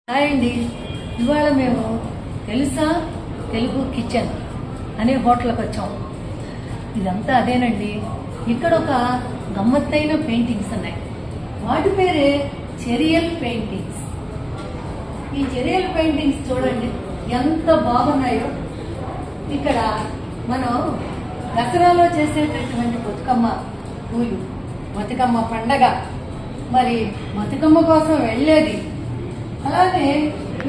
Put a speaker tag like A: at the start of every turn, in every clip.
A: Hi అండి. ఇవాళ మేము తెలుసా తెలుగు కిచెన్ అనే హోటల్కి వచ్చాం. ఇదంతా అదేనండి. ఇక్కడ ఒక గమ్మత్తైన పెయింటింగ్స్ ఉన్నాయి. వాటి పేరే చెరియల్ పెయింటింగ్స్. ఈ చెరియల్ పెయింటింగ్స్ చూడండి ఎంత బాగున్నాయో. ఇక్కడ మనం దసరాలో చేసేటటువంటి బతుకమ్మ పూలు, బతుకమ్మ పండగ, మరి బతుకమ్మ కోసం వెళ్ళేది, అలానే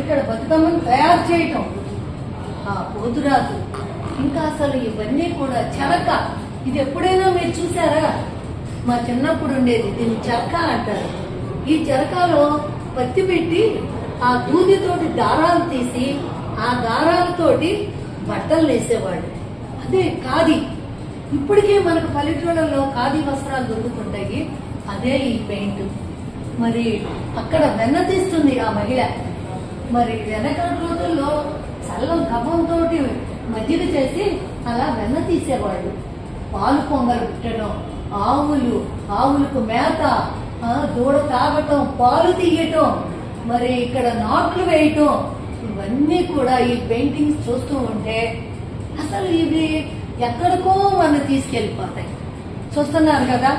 A: ఇక్కడ బతుకమ్మను తయారు చేయటం, ఆ పోతురాజు, ఇంకా అసలు ఇవన్నీ కూడా చెరక. ఇది ఎప్పుడైనా మీరు చూసారా? మా చిన్నప్పుడు ఉండేది, దీన్ని చెరక అంటారు. ఈ చెరకలో పత్తి పెట్టి ఆ దూదితోటి దారాలు తీసి ఆ దారాలతోటి బట్టలు వేసేవాడు. అదే ఖాదీ. ఇప్పటికీ మనకు పల్లెటూళ్ళలో ఖాదీ వస్త్రాలు దొరుకుతుంటాయి. అదే ఈ పెయింట్. మరి అక్కడ వెన్న తీస్తుంది ఆ మహిళ. మరి వెనకటి రోజుల్లో చల్లం కవ్వంతో మజ్జిగ చేసి అలా వెన్న తీసేవాళ్ళు. పాలు పొంగలు పెట్టడం, ఆవులకు మేత, దూడ తాగటం, పాలు తీయటం, మరి ఇక్కడ నాట్లు వేయటం, ఇవన్నీ కూడా ఈ పెయింటింగ్స్ చూస్తూ ఉంటే అసలు ఇవి ఎక్కడికో మనం తీసుకెళ్లిపోతాయి. చూస్తున్నారు కదా,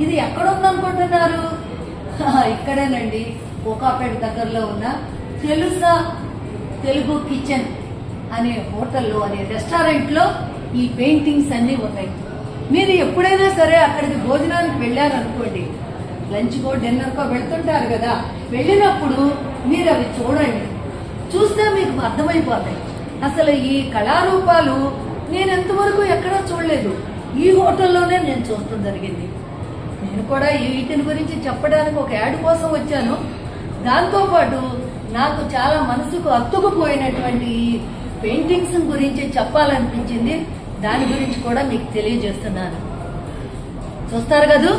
A: ఇది ఎక్కడుందనుకుంటున్నారు? ఇక్కడేనండి, కోకాపేట దగ్గరలో ఉన్న తెలుసా తెలుగు కిచెన్ అనే హోటల్లో, అనే రెస్టారెంట్ లో ఈ పెయింటింగ్స్ అన్ని ఉన్నాయి. మీరు ఎప్పుడైనా సరే అక్కడికి భోజనానికి వెళ్ళారనుకోండి, లంచ్ కో డిన్నర్ కో వెళ్తుంటారు కదా, వెళ్ళినప్పుడు మీరు అవి చూడండి. చూస్తే మీకు అర్థమైపోతాయి. అసలు ఈ కళారూపాలు నేను ఎంతవరకు ఎక్కడా చూడలేదు. ఈ హోటల్లోనే నేను చూడటం జరిగింది. నేను కూడా వీటిని గురించి చెప్పడానికి ఒక యాడ్ కోసం వచ్చాను. దాంతో పాటు నాకు చాలా మనసుకు అత్తుకుపోయినటువంటి పెయింటింగ్స్ గురించి చెప్పాలనిపించింది. దాని గురించి కూడా మీకు తెలియజేస్తున్నాను. చూస్తారు కదూ.